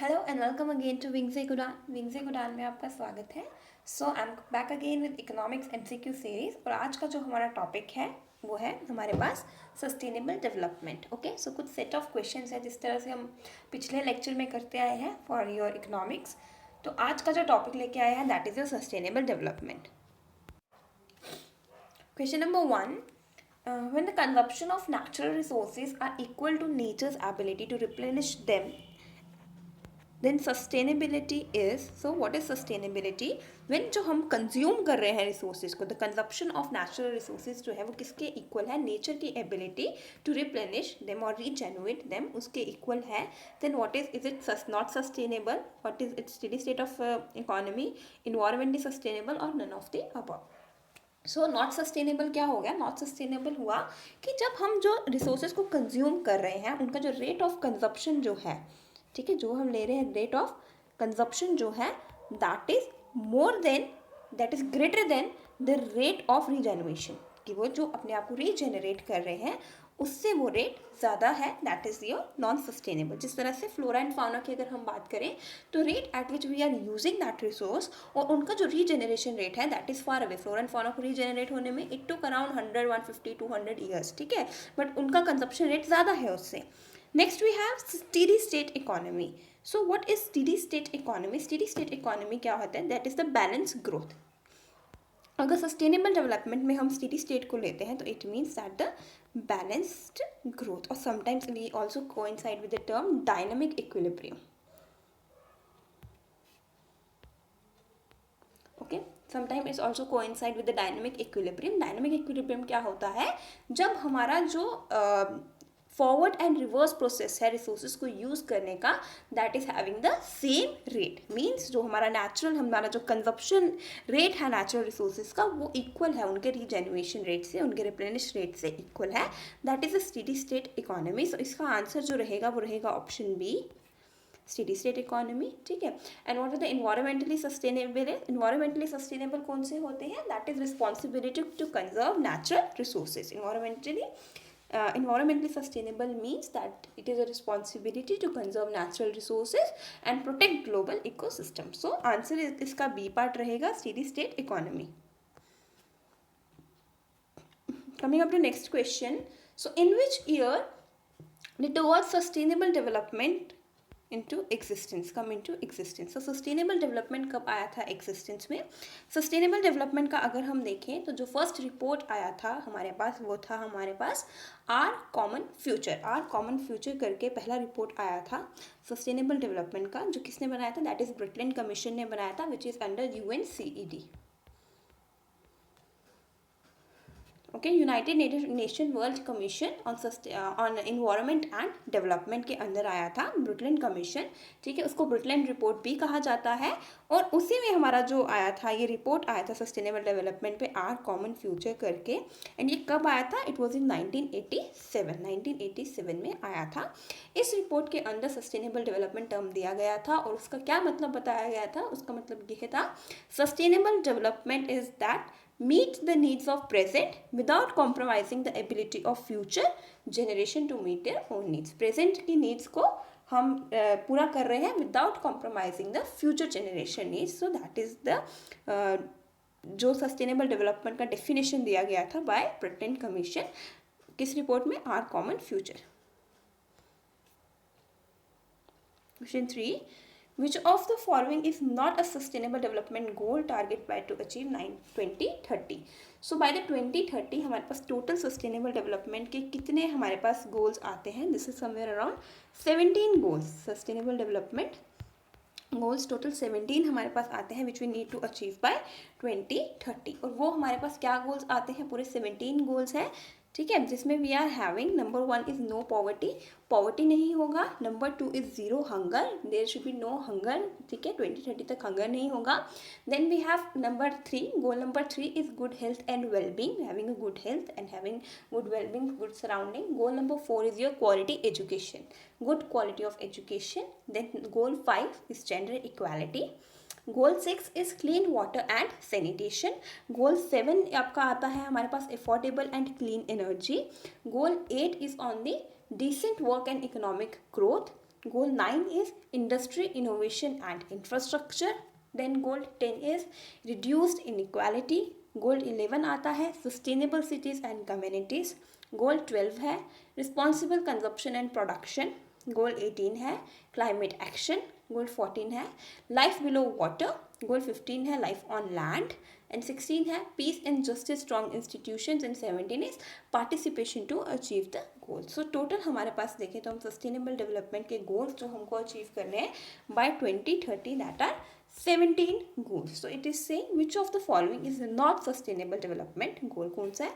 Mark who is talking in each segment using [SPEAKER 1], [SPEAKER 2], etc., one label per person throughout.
[SPEAKER 1] Hello and welcome again to wings गुडान में आपका स्वागत है। So I am back again with economics MCQ series और आज का जो हमारा टॉपिक है वो है हमारे पास सस्टेनेबल डेवलपमेंट। ओके, सो कुछ सेट ऑफ क्वेश्चंस है जिस तरह से हम पिछले लेक्चर में करते आए हैं फॉर योर इकोनॉमिक्स। तो आज का जो टॉपिक लेके आए हैं that is your sustainable development. Question number 1, when the consumption of natural resources are equal to nature's ability to replenish them, then sustainability is, so what is sustainability? when जो हम consume कर रहे हैं resources को, the consumption of natural resources जो है वो किसके इक्वल है? नेचर की एबिलिटी टू रिप्लेनिश देम और रीजेनुएट देम उसके इक्वल है। Then what is it not sustainable? What is its steady state of economy? Environmentally sustainable और none of the above. So not sustainable क्या हो गया? Not sustainable हुआ कि जब हम जो रिसोर्सेज को कंज्यूम कर रहे हैं उनका जो रेट ऑफ कंजप्शन जो है, ठीक है, जो हम ले रहे हैं रेट ऑफ कंजप्शन जो है that is more than, that is greater than the rate of regeneration, कि वो जो अपने आप को रीजेनरेट कर रहे हैं उससे वो रेट ज़्यादा है, that is your non sustainable. जिस तरह से फ्लोरा एंड फाउना की अगर हम बात करें तो rate at which we are using that resource और उनका जो रीजेनरेशन रेट है that is far away. Flora and fauna को रीजेनरेट होने में इट टुक अराउंड 100, 150, 200 ईयर्स, ठीक है, बट उनका कंजप्शन रेट ज़्यादा है उससे। Next we have steady state economy. So what is steady state economy? Steady state economy क्या होता है? That is the balanced growth. अगर सस्टेनेबल डेवलपमेंट में हम स्टेडी स्टेट को लेते हैं तो it means that the balanced growth, और sometimes we also coincide with the term dynamic equilibrium. Okay, sometime it's also coincide with the dynamic equilibrium. Dynamic equilibrium क्या होता है? जब हमारा जो फॉरवर्ड एंड रिवर्स प्रोसेस है रिसोर्सेज को use करने का that is having the same rate, means जो हमारा जो कंजप्शन रेट है नेचुरल रिसोर्सेज का वो इक्वल है उनके रीजेन्युएशन रेट से, उनके रिप्लेनिश रेट से इक्वल है। That is a steady state economy. So इसका आंसर जो रहेगा वो रहेगा option B, steady state economy, ठीक है। And what are the environmentally sustainable? Environmentally sustainable कौन से होते हैं? That is responsibility to conserve natural resources. Environmentally sustainable means that it is a responsibility to conserve natural resources and protect global ecosystem. So answer is इसका B part रहेगा, steady state economy. Coming up to next question. So in which year did the word sustainable development come into existence? So sustainable development कब आया था existence में? sustainable development का अगर हम देखें तो जो फर्स्ट रिपोर्ट आया था हमारे पास वो था हमारे पास आर कॉमन फ्यूचर करके पहला रिपोर्ट आया था सस्टेनेबल डेवलपमेंट का, जो किसने बनाया था? दैट इज ब्रिटलैंड कमीशन ने बनाया था, which is under UNCED। Okay, United nation world commission on environment and development के अंदर आया था ब्रुकलैंड कमीशन, ठीक है, उसको ब्रुकलैंड रिपोर्ट भी कहा जाता है। और उसी में हमारा जो आया था ये रिपोर्ट आया था सस्टेनेबल डेवलपमेंट पे आर कॉमन फ्यूचर करके। एंड ये कब आया था? इट वॉज इन 1987 में आया था। इस रिपोर्ट के अंदर सस्टेनेबल डेवलपमेंट टर्म दिया गया था और उसका क्या मतलब बताया गया था? उसका मतलब ये था sustainable development is that meet the needs of present without compromising the ability of future generation to meet their own needs. present की needs को हम पूरा कर रहे हैं without compromising the future generation needs. so that is the जो sustainable development का definition दिया गया था बाय ब्रिटलैंड कमीशन, किस रिपोर्ट में? Our common future. Question 3, which of the following is not a sustainable development goal target by to achieve 2030? so by the 2030 हमारे पास total sustainable development के कितने हमारे पास गोल्स आते हैं? This is somewhere around 17 goals. Sustainable development goals total 17 हमारे पास आते हैं which we need to achieve by 2030। और वो हमारे पास क्या गोल्स आते हैं? पूरे 17 गोल्स हैं, ठीक है, जिसमें we are having number 1 is no poverty नहीं होगा। Number 2 is zero hunger, there should be no hunger, ठीक है, 2030 तक हंगर नहीं होगा। Then we have number 3, goal number 3 is good health and wellbeing, having a good health and having good wellbeing, good surrounding. Goal number 4 is your quality education, good quality of education. Then goal 5 is gender equality. Goal 6 is clean water and sanitation. Goal 7 आपका आता है हमारे पास affordable and clean energy. Goal 8 is on the decent work and economic growth. Goal 9 is industry, innovation and infrastructure. Then goal 10 is reduced inequality. Goal 11 आता है sustainable cities and communities. Goal 12 है responsible consumption and production. Goal 18 है climate action. Goal 14 है life below water. Goal 15 है life on land. And 16 है peace and justice strong institutions. And 17 is participation to achieve the goals. So total हमारे पास देखें तो हम sustainable development के goals जो हमको achieve करने हैं by 2030 that are 17 goals. So it is saying which of the following is not sustainable development goal. कौन सा है?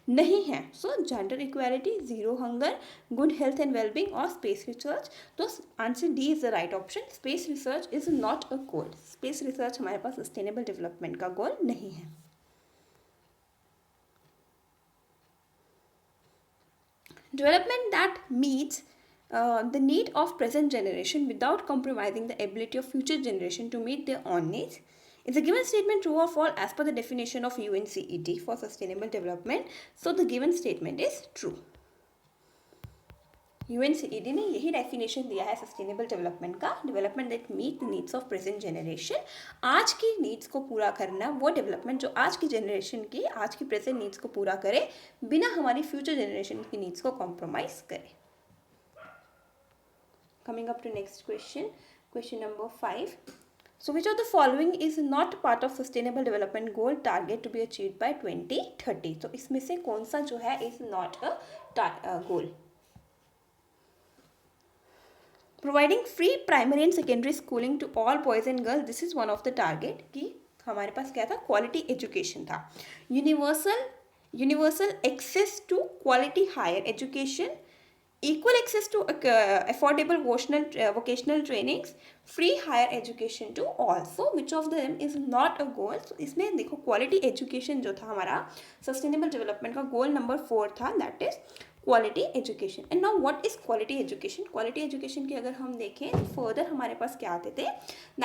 [SPEAKER 1] नहीं है. So gender equality, zero hunger, good health and well-being और space research. तो answer D is the right option. Space research is not a goal. Space research हमारे पास sustainable development का goal नहीं है. Development that meets the need of present generation without compromising the ability of future generation to meet their own needs. Is a given statement true or false as per the definition of UNCED for sustainable development? So the given statement is true. UNCED ने यही definition दिया है sustainable development का, development that meet the needs of present generation. आज की needs को पूरा करना, वो डेवलपमेंट जो आज की जनरेशन की, आज की प्रेजेंट नीड्स को पूरा करे बिना हमारी फ्यूचर जनरेशन की नीड्स को कॉम्प्रोमाइज करे. Coming up to next question, question number 5. So which of the following is not part of sustainable development goal target to be achieved by 2030? तो इसमें से कौन सा जो है is not a goal? Providing free primary and secondary schooling to all boys and girls, this is one of the target. कि हमारे पास क्या था? क्वालिटी एजुकेशन था. Universal access to quality higher education, equal access to affordable vocational trainings, free higher education to all. So which of them is not a goal? So इसमें देखो quality education जो था हमारा sustainable development का goal number 4 था, that is quality education. And now what is quality education? Quality education की अगर हम देखें तो further हमारे पास क्या आते थे,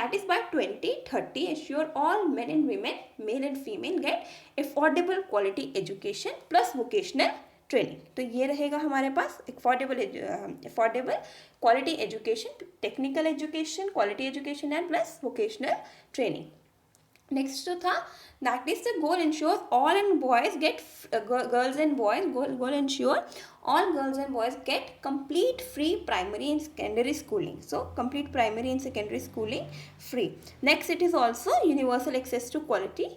[SPEAKER 1] that is by 2030 ensure all men and women, male and female get affordable quality education plus vocational training. तो ये रहेगा हमारे पास affordable quality education, technical education, quality education and plus vocational training. Next जो था that is the goal ensure all and boys get girls and boys goal ensure all girls and boys get complete free primary and secondary schooling. So complete primary and secondary schooling free. Next it is also universal access to quality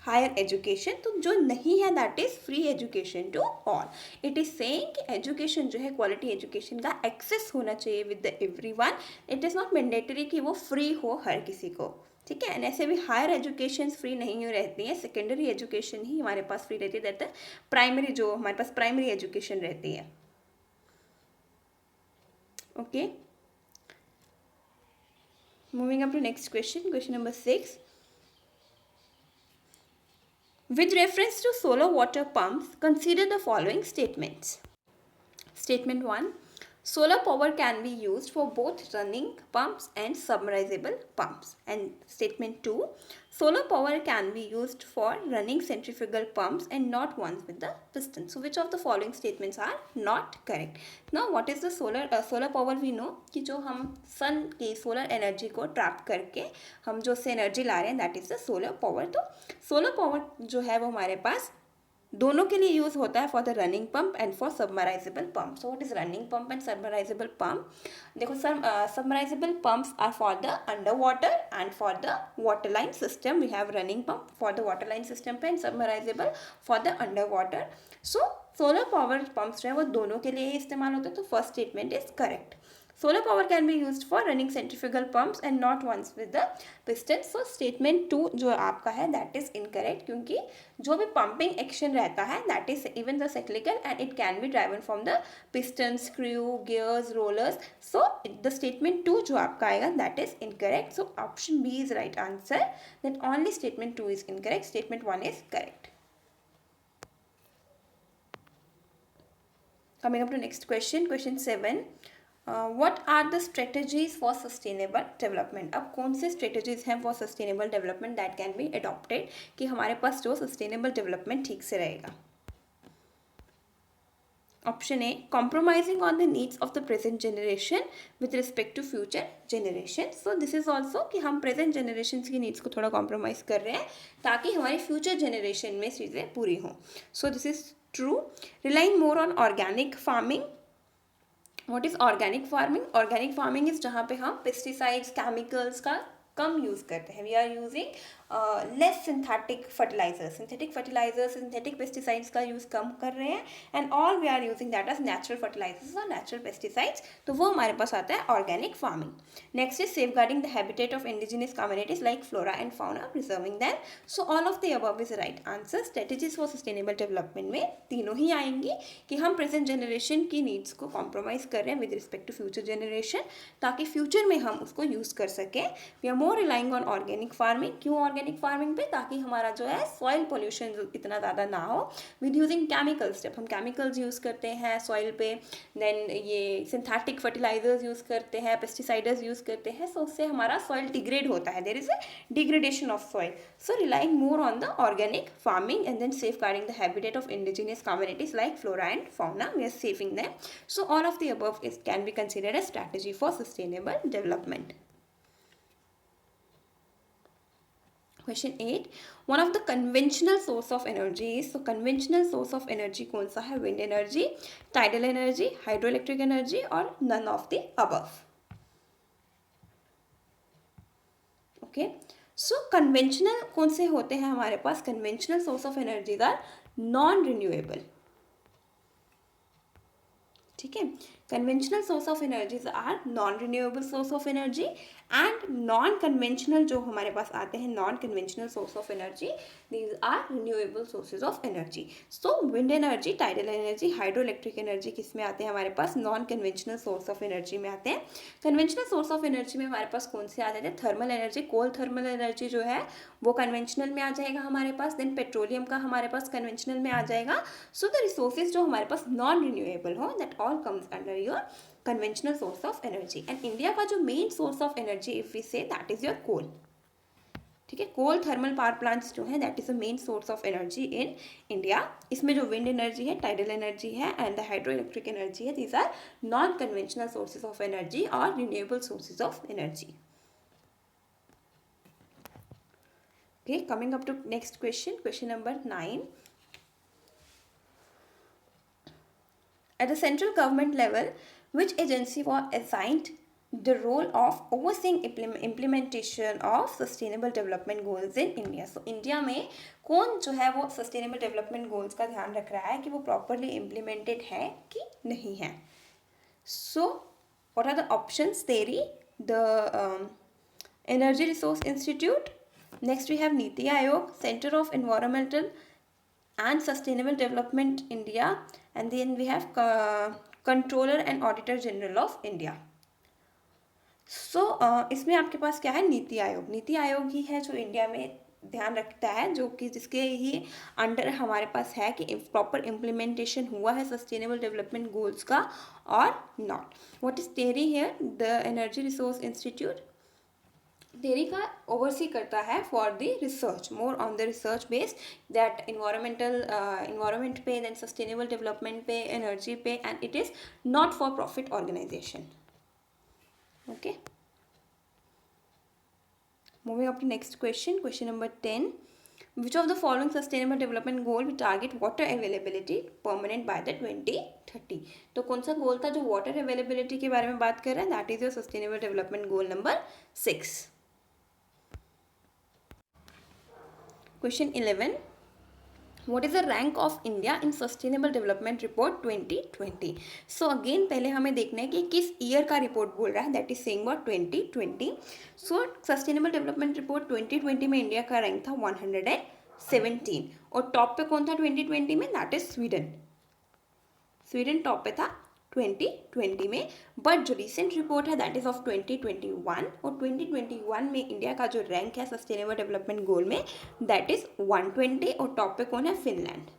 [SPEAKER 1] higher education. तो जो नहीं है that is free education to all. It is saying कि education जो है quality education का access होना चाहिए with the everyone. It is not mandatory कि वो फ्री हो हर किसी को, ठीक है. एंड ऐसे भी हायर एजुकेशन फ्री नहीं हो रहती है, सेकेंडरी एजुकेशन ही हमारे पास फ्री रहती है, दैट है प्राइमरी जो हमारे पास प्राइमरी एजुकेशन रहती है. Okay, moving up to next question, question number 6. With reference to solar water pumps, consider the following statements. Statement 1. Solar power can be used for both running pumps and submersible pumps. And statement 2. Solar power can be used for running centrifugal pumps and not ones with the piston. So which of the following statements are not correct? Now what is the solar power? We know कि जो हम सन की solar energy को trap करके हम जो से energy ला रहे हैं that is the solar power. तो सोलर पावर जो है वो हमारे पास दोनों के लिए यूज़ होता है, for the running pump and for submersible pump. So what is running pump and submersible pump? देखो submersible pumps are for the under water and for the water line system. We have running pump for the water line system पे and submersible for the under water. So solar power pumps जो है वो दोनों के लिए इस्तेमाल होता है. तो first statement is correct. Solar power can be used for running centrifugal pumps and not ones with the piston. So statement 2 जो आपका है that is incorrect, क्योंकि जो भी pumping action रहता है that is even the cyclical and it can be driven from the piston, screw, gears, rollers. So the statement 2 जो आपका आएगा that is incorrect. So option B is right answer. Then only statement 2 is incorrect. Statement 1 is correct. Coming up to next question, question 7. What are the strategies for sustainable development? अब कौन से strategies हैं for sustainable development that can be adopted कि हमारे पास जो sustainable development ठीक से रहेगा. Option A, compromising on the needs of the present generation with respect to future generation. So this is also कि हम प्रेजेंट जनरेशन की नीड्स को थोड़ा कॉम्प्रोमाइज़ कर रहे हैं ताकि हमारी फ्यूचर जनरेशन में चीज़ें पूरी हों. सो this is true. Relying more on organic farming. What is organic farming? Organic farming is जहाँ पे हम पेस्टिसाइड्स, केमिकल्स का कम यूज़ करते हैं. We are using less synthetic fertilisers. Synthetic pesticides का यूज़ कम कर रहे हैं and all we are using that as natural fertilisers और नेचुरल पेस्टिसाइड्स. तो वो हमारे पास आता है organic farming. Next is safeguarding the habitat of indigenous communities like flora and fauna, preserving them. So all of the above is right answer. Strategies for sustainable development में तीनों ही आएंगी कि हम प्रेजेंट जनरेशन की needs को compromise कर रहे हैं with respect to future generation ताकि फ्यूचर में हम उसको यूज़ कर सकें. We are more relying on organic farming. क्यों ऑर्गेनिक फार्मिंग पे? ताकि हमारा जो है सॉइल पोल्यूशन इतना ज़्यादा ना हो विद यूजिंग केमिकल्स. जब हम केमिकल्स यूज़ करते हैं सॉइल पे, देन ये सिंथेटिक फर्टिलाइजर्स यूज़ करते हैं, पेस्टिसाइडर्स यूज़ करते हैं, सो उससे हमारा सॉइल डिग्रेड होता है. There is a degradation of soil. So relying more on the organic farming and then safeguarding the habitat of indigenous communities like flora and fauna, we are saving them. So all of the above is can be considered as strategy for sustainable development. Question 8. One of the conventional source of energy is, so conventional source of energy कौन सा है? Wind energy, tidal energy, hydroelectric energy और none of the above. Okay. So conventional कौन से होते हैं हमारे पास? Conventional source of energy are non-renewable. ठीक है. Conventional source of energies are non renewable source of energy and non conventional जो हमारे पास आते हैं non conventional source of energy, these are renewable sources of energy. So wind energy, tidal energy, hydro electric energy किस में आते हैं हमारे पास? Non conventional source of energy में आते हैं. कन्वेंशनल सोर्स ऑफ एनर्जी में हमारे पास कौन से आते थे? थर्मल एनर्जी, कोल थर्मल एनर्जी जो है वो कन्वेंशनल में आ जाएगा हमारे पास. देन पेट्रोलियम का हमारे पास कन्वेंशनल में आ जाएगा. सो द रिसोर्सेज जो हमारे पास नॉन रिन्यूएबल हो, that all comes under your conventional source of energy. and India का जो main source of energy if we say that is your coal. ठीक है. कोल थर्मल पावर प्लांट्स जो है that is the main source of energy in India. इसमें जो wind energy है, tidal energy है and the hydro electric energy है, these are non conventional sources of energy और renewable sources of energy. Okay, coming up to next question, question number 9. At the central government level, which agency was assigned the role of overseeing implementation of sustainable development goals in India? So India में कौन जो है वो sustainable development goals का ध्यान रख रहा है कि वो properly implemented है कि नहीं है? So what are the options? TERI, the Energy Resource Institute. Next we have Niti Aayog, Center of Environmental and Sustainable Development India, and then we have Controller and Auditor General of India. So इसमें आपके पास क्या है? नीति आयोग. नीति आयोग ही है जो India में ध्यान रखता है, जो कि जिसके ही अंडर हमारे पास है कि प्रॉपर इम्प्लीमेंटेशन हुआ है सस्टेनेबल डेवलपमेंट गोल्स का और not. What is TERI here? The energy resource institute. TERI का ओवरसी करता है for the research, more on the research based, that environment पे, देन सस्टेनेबल डेवलपमेंट पे, एनर्जी पे, and it is not for profit organisation. Okay, moving up to next question, question number 10. Which of the following sustainable development goal will target water availability permanent by the 2030? तो कौन सा गोल था जो water availability के बारे में बात कर रहा है? That is your sustainable development goal number 6. Question 11. What is the rank of India in Sustainable Development Report 2020? So again पहले हमें देखना है कि किस ईयर का रिपोर्ट बोल रहा है. That is saying about 2020. So sustainable development report 2020 में इंडिया का रैंक था 117 और टॉप पे कौन था 2020 में? That is Sweden. Sweden top पे था 2020 में. बट जो रिसेंट रिपोर्ट है दैट इज ऑफ 2021 और 2021 में इंडिया का जो रैंक है सस्टेनेबल डेवलपमेंट गोल में दैट इज 120 और टॉप पे कौन है? फिनलैंड.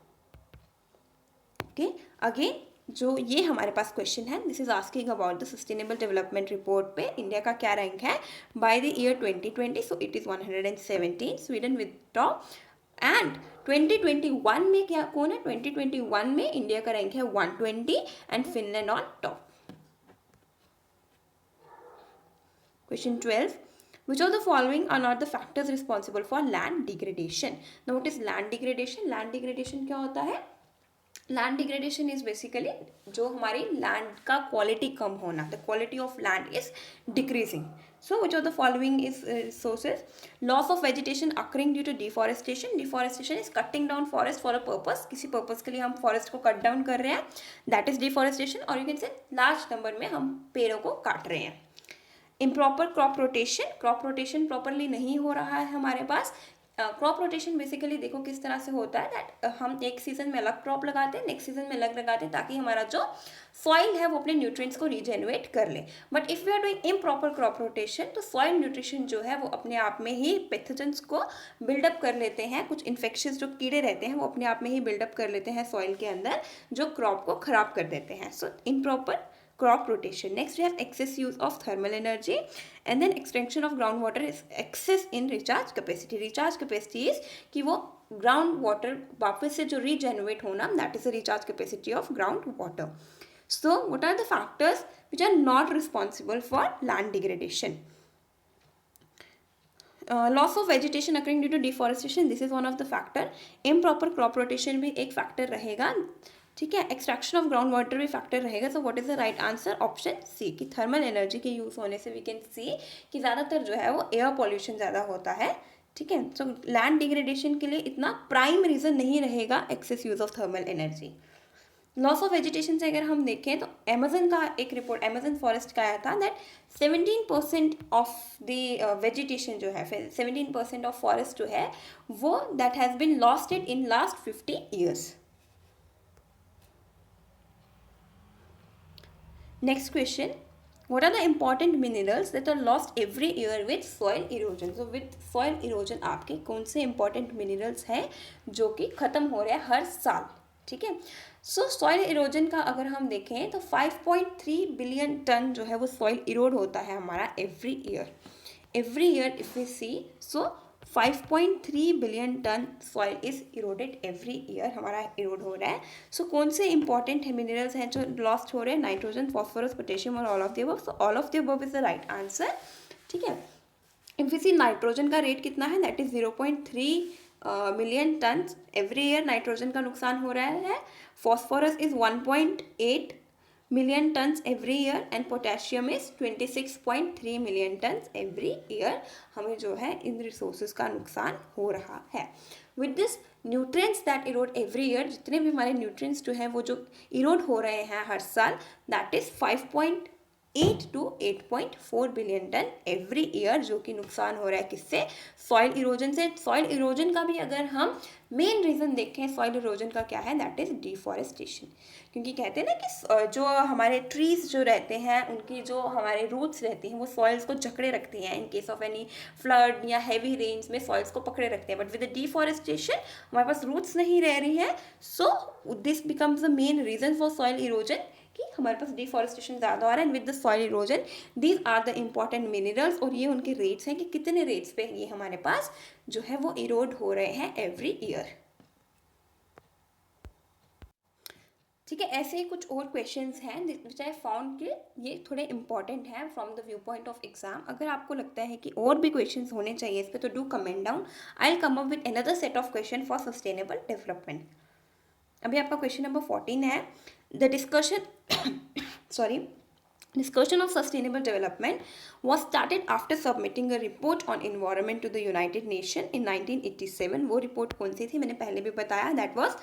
[SPEAKER 1] ओके, अगेन जो ये हमारे पास क्वेश्चन है, this is asking about the sustainable development report पे इंडिया का क्या रैंक है bye the year 2020. So it is 117. Sweden with top and 2021 में क्या कौन है, 2021 में इंडिया का रैंक है 120 and Finland on top. Question 12. Which of the following are not the factors responsible for land degradation? Now what is land degradation? Land degradation क्या होता है? Land degradation is basically जो हमारी land का quality कम होना, the quality of land is decreasing. So which of the following is sources? Loss of vegetation occurring due to deforestation. Deforestation is cutting down forest for a purpose. किसी purpose के लिए हम forest को cut down कर रहे हैं, that is deforestation. और you can say large number में हम पेड़ों को काट रहे हैं. Improper crop rotation, crop rotation properly नहीं हो रहा है हमारे पास. क्रॉप रोटेशन बेसिकली देखो किस तरह से होता है, दैट हम एक सीजन में अलग क्रॉप लगाते हैं, नेक्स्ट सीजन में अलग लगाते हैं, ताकि हमारा जो सॉइल है वो अपने न्यूट्रिएंट्स को रीजेनरेट कर ले. But if we are doing improper crop rotation, तो सॉइल न्यूट्रिशन जो है वो अपने आप में ही पैथोजेंस को बिल्डअप कर लेते हैं. कुछ इन्फेक्शंस जो कीड़े रहते हैं वो अपने आप में ही बिल्डअप कर लेते हैं सॉइल के अंदर, जो क्रॉप को खराब कर देते हैं. सो improper crop rotation. Next we have excess use of thermal energy, and then extension of groundwater is excess in recharge capacity. Recharge capacity is कि वो ground water वापस से जो regenerate होना, that is the recharge capacity of ground water. So what are the factors which are not responsible for land degradation? Loss of vegetation occurring due to deforestation, this is one of the factor. Improper crop rotation भी एक factor रहेगा, ठीक है. Extraction of ground water भी factor रहेगा. So what is the right answer? Option C, कि thermal energy के use होने से वी कैन सी कि ज़्यादातर जो है वो एयर पॉल्यूशन ज़्यादा होता है, ठीक है. सो लैंड डिग्रेडेशन के लिए इतना प्राइम रीज़न नहीं रहेगा excess use of thermal energy. Loss of vegetation से अगर हम देखें तो अमेजन का एक रिपोर्ट, अमेजन फॉरेस्ट का आया था, दैट 17% ऑफ द वेजिटेशन जो है, 17% ऑफ फॉरेस्ट जो है वो that has been losted in last 50 years. Next question, what are the important minerals that are lost every year with soil erosion? So with soil erosion आपके कौन से important minerals हैं जो कि ख़त्म हो रहे हैं हर साल, ठीक है. सो सॉइल इरोजन का अगर हम देखें तो 5.3 बिलियन टन जो है वो सॉइल इरोड होता है हमारा every year. Every year if we see, so 5.3 billion ton soil is eroded every year, हमारा इरोड हो रहा है. सो कौन से इंपॉर्टेंट मिनरल्स हैं जो लॉस्ट हो रहे हैं? नाइट्रोजन, फॉस्फोरस, पोटेशियम और all of the above. So all of the above is the right answer, ठीक है. इफ वी सी नाइट्रोजन का रेट कितना है, that is 0.3 million ton every year nitrogen का नुकसान हो रहा है. Phosphorus is 1.8 million tons every year and potassium is 26.3 million tons every year. हमें जो है इन रिसोर्सेज का नुकसान हो रहा है. With this nutrients that erode every year, जितने भी हमारे nutrients जो हैं वो जो erode हो रहे हैं हर साल, that is 5.8 to 8.4 billion ton every year, जो कि नुकसान हो रहा है किससे? सॉइल इरोजन से. सॉइल इरोजन का भी अगर हम मेन रीज़न देखें सॉइल इरोजन का क्या है, दैट इज़ डिफॉरेस्टेशन. क्योंकि कहते हैं ना कि जो हमारे ट्रीज जो रहते हैं उनकी जो हमारे रूट्स रहती हैं वो सॉइल्स को जकड़े रखती हैं. In case of any flood या हैवी रेन्स में सॉइल्स को पकड़े रखते हैं. बट विद द डिफॉरेस्टेशन हमारे पास रूट्स नहीं रह रही हैं. So this becomes the main reason for soil erosion, कि हमारे पास डिफॉरेस्टेशन ज़्यादा हो रहा है. And with the soil erosion these are the important minerals, और ये उनके रेट्स हैं कि कितने रेट्स पे ये हमारे पास जो है वो इरोड हो रहे हैं एवरी ईयर, ठीक है. ऐसे ही कुछ और क्वेश्चंस हैं विच आई फाउंड कि ये थोड़े इंपॉर्टेंट हैं from the view point of exam. अगर आपको लगता है कि और भी क्वेश्चंस होने चाहिए इस पर, तो do comment down. I will come up with another set of question for sustainable development. अभी आपका क्वेश्चन नंबर 14 है. The discussion of sustainable development was started after submitting a report on environment to the United Nations in 1987. वो report कौन सी थी? मैंने पहले भी बताया, that was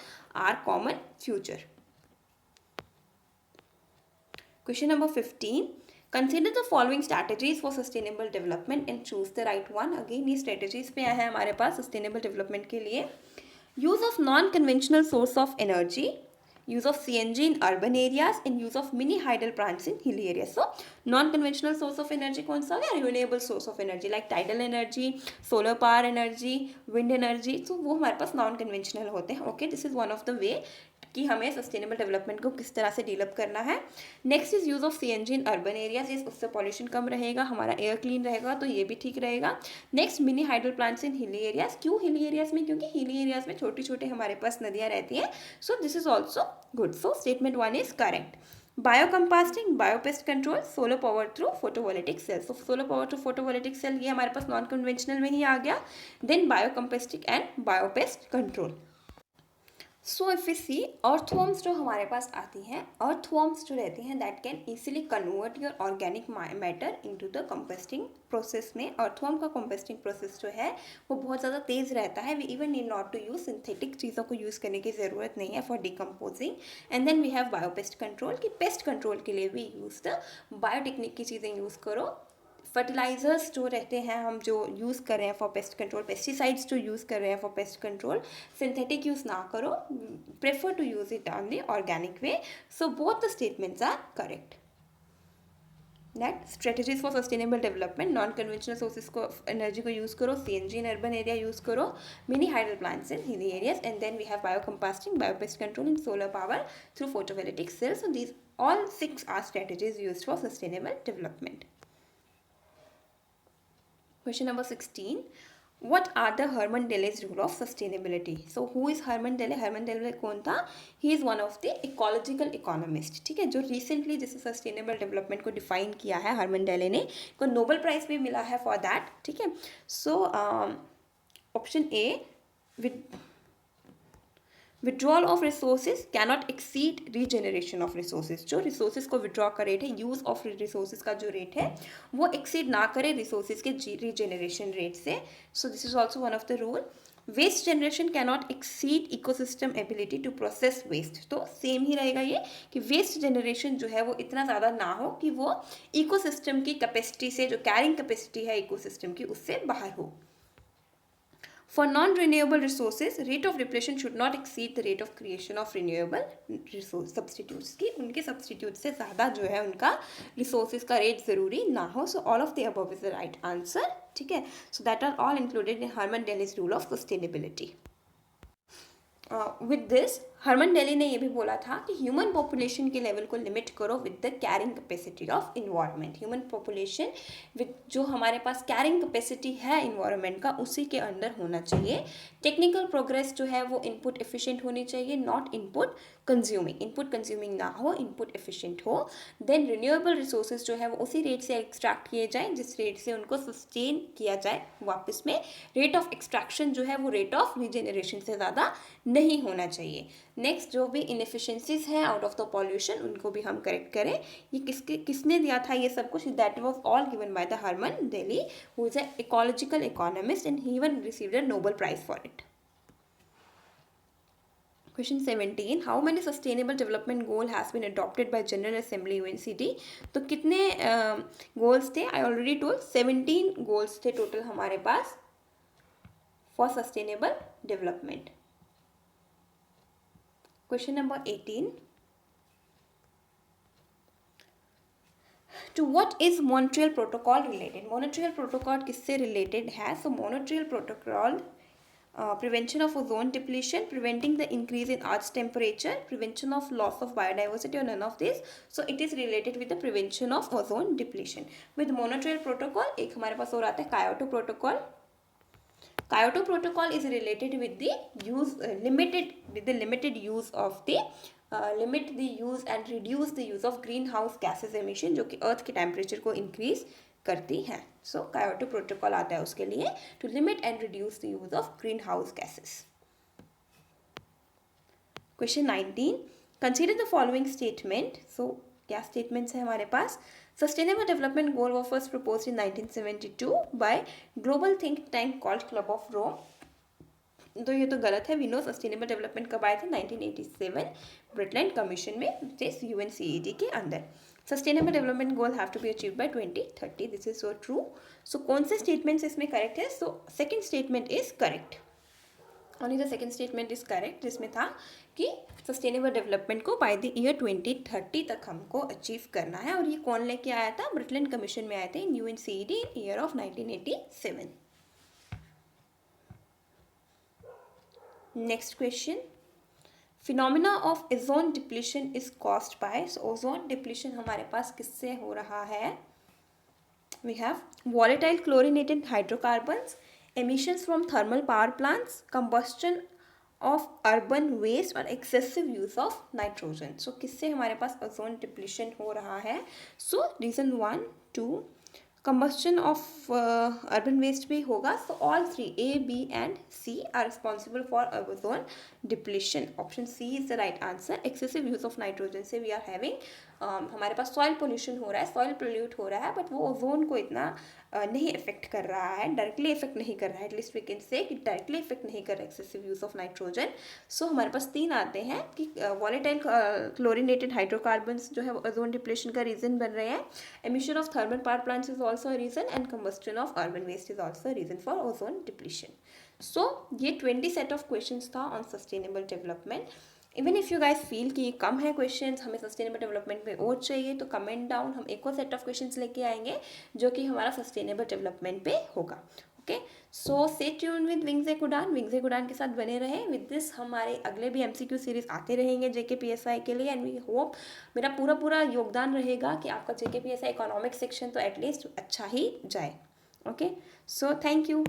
[SPEAKER 1] our common future. Question number 15. Consider the following strategies for sustainable development and choose the right one. Again ये strategies पे आए हैं हमारे पास sustainable development के लिए. Use of non-conventional source of energy, use of CNG in urban areas and use of mini hydel plants in hilly areas. So non-conventional source of energy कौन सा हो गया? Renewable source of energy like tidal energy, solar power energy, wind energy. So वो हमारे पास non-conventional होते हैं. Okay, this is one of the way. कि हमें सस्टेनेबल डेवलपमेंट को किस तरह से डेवलप करना है. Next is use of CNG in urban areas. उससे पॉल्यूशन कम रहेगा, हमारा एयर क्लीन रहेगा, तो ये भी ठीक रहेगा. Next mini hydel plants in hilly areas. क्यों हिली एरियाज में? क्योंकि हिली एरियाज में छोटी छोटे हमारे पास नदियाँ रहती हैं. So this is also good. So statement 1 is correct. Biocomposting, biopest control, solar power through photovoltaic cell. So solar power through photovoltaic cell ये हमारे पास नॉन कन्वेंशनल में ही आ गया. Then biocomposting and biopest control. So if we see earthworms जो हमारे पास आती हैं, अर्थवर्म्स जो रहती हैं that can easily convert your organic matter into the composting process में. अर्थवर्म का कंपोस्टिंग प्रोसेस जो है वो बहुत ज़्यादा तेज़ रहता है. We even need not to use synthetic चीज़ों को यूज़ करने की ज़रूरत नहीं है for decomposing. And then we have biopest control कि पेस्ट कंट्रोल के लिए भी यूज द बायोटेक्निक की चीज़ें यूज़ करो. फर्टिलाइजर्स जो रहते हैं हम जो यूज़ कर रहे हैं फॉर पेस्ट कंट्रोल, पेस्टिसाइड्स जो यूज़ कर रहे हैं for pest control, synthetic use ना करो. Prefer to use it on the organic way. So both the statements are correct. That strategies for sustainable development, non conventional sources को energy को use करो, CNG in urban area use करो, mini hydel plants in hilly areas, and then we have biocomposting, biopest control and solar power through photovoltaic sales. So these all 6 are strategies used for sustainable development. Question number 16. What are the Herman Dell's rule of sustainability? So who is Herman Dell? Herman Dell कौन था? He is one of the ecological economist. ठीक है, जो recently जिसे sustainable development को define किया है हरमन डेले ने, को नोबेल प्राइज भी मिला है for that. ठीक है. So option A, withdrawal of resources cannot exceed regeneration of resources. जो रिसोर्सेज को विड्रॉ का रेट है, यूज़ ऑफ रिसोर्सेज का जो रेट है वो एक्सीड ना करे रिसोर्सेज के रीजनरेशन रेट से. So this is also one of the rule. Waste generation cannot exceed ecosystem ability to process waste. तो सेम ही रहेगा ये कि वेस्ट जनरेशन जो है वो इतना ज़्यादा ना हो कि वो इकोसिस्टम की कैपेसिटी से, जो कैरिंग कैपेसिटी है इकोसिस्टम की, उससे बाहर हो. For non-renewable resources, rate of depletion should not exceed the rate of creation of renewable resource substitutes. कि उनके substitute से ज़्यादा जो है उनका resources का rate ज़रूरी ना हो. So all of the above is the right answer. ठीक है. So that are all included in Herman Dell's rule of sustainability. With this, Herman Daly ने ये भी बोला था कि ह्यूमन पॉपुलेशन के लेवल को लिमिट करो with the carrying capacity of environment. Human population with जो हमारे पास कैरिंग कैपेसिटी है इन्वायरमेंट का, उसी के अंदर होना चाहिए. टेक्निकल प्रोग्रेस जो है वो इनपुट एफिशिएंट होनी चाहिए, not input consuming. Input consuming ना हो, इनपुट एफिशिएंट हो. देन रिन्यूएबल रिसोर्सेज जो है वो उसी रेट से एक्सट्रैक्ट किए जाए जिस रेट से उनको सस्टेन किया जाए वापस में. रेट ऑफ एक्सट्रैक्शन जो है वो रेट ऑफ रीजनरेशन से ज़्यादा नहीं होना चाहिए. नेक्स्ट, जो भी इनएफिशिएंसीज हैं आउट ऑफ द पॉल्यूशन, उनको भी हम करेक्ट करें. ये किसने दिया था ये सब कुछ? That was all given by the Herman Daly, who is a ecological economist, and he even received a Nobel prize for it. Question 17. How many sustainable development goal has been adopted by General Assembly UNCD? तो कितने goals थे? I already told 17 goals थे total हमारे पास for sustainable development. Question number 18. To what is Montreal Protocol related? Montreal Protocol किससे related है? So Montreal Protocol prevention of ozone depletion, preventing the increase in Earth's temperature, prevention of loss of biodiversity, or none of this. So it is related with the prevention of ozone depletion. With Montreal Protocol, एक हमारे पास और आता है Kyoto Protocol. Kyoto Protocol is related with the limited use of the limit the use and reduce the use of greenhouse gases emission, जो कि अर्थ के temperature को increase करती हैं. सो कायोटो प्रोटोकॉल आता है उसके लिए to limit and reduce the use of green house gases. Question 19. Consider the following statement. So क्या स्टेटमेंट्स हैं हमारे पास? Sustainable development goal were first proposed in 1972 by global think tank called club of Rome. तो ये तो गलत है. We know sustainable development कब आए थे? 1987 ब्रिटलैंड कमीशन में, UNCED के अंदर. Sustainable development goal have to be achieved by 2030. This is so true. So कौन से स्टेटमेंट्स इसमें करेक्ट है? So second statement is correct. Only the second statement is correct, जिसमें था कि सस्टेनेबल डेवलपमेंट को बाय द ईयर 2030 तक हमको अचीव करना है. और ये कौन लेके आया था? ब्रिटलैंड कमीशन में आए थे इन UNCED year of 1987. Next question. Phenomena of ozone depletion is caused by, ozone depletion हमारे पास किससे हो रहा है? We have volatile chlorinated hydrocarbons, emissions from thermal power plants, combustion of urban waste और excessive use of nitrogen. So किससे हमारे पास ozone depletion हो रहा है? So reason 1, 2, combustion of urban waste भी होगा. So all three A, B and C are responsible for ozone depletion. Option C is the right answer. Excessive use of nitrogen से we are having हमारे पास soil pollution हो रहा है, soil pollute हो रहा है, बट वो ओजोन को इतना नहीं इफेक्ट कर रहा है, डायरेक्टली इफेक्ट नहीं कर रहा है, एटलीस्ट वी कैन से कि डायरेक्टली इफेक्ट नहीं कर रहा है एक्सेसिव यूज ऑफ नाइट्रोजन. सो हमारे पास 3 आते हैं कि वॉलेटाइल क्लोरिनेटेड हाइड्रोकार्बन्स जो है ओजोन डिप्लेशन का रीजन बन रहे हैं, emission of thermal power plants is also a reason and combustion of urban waste is also a reason for ozone depletion. So ये 20 सेट ऑफ क्वेश्चन था on sustainable development. Even if you guys feel कि ये कम है questions, हमें sustainable development में और चाहिए, तो कमेंट डाउन, हम एक और सेट ऑफ क्वेश्चंस लेके आएंगे जो कि हमारा सस्टेनेबल डेवलपमेंट पे होगा. Okay, so stay tune with wings एक उड़ान. विंग्स एक उड़ान के साथ बने रहें. विद दिस हमारे अगले भी MCQ सीरीज आते रहेंगे JKPSI के लिए, एंड वी होप मेरा पूरा योगदान रहेगा कि आपका JKPSI इकोनॉमिक्स सेक्शन तो एटलीस्ट अच्छा ही जाए. Okay, so thank you.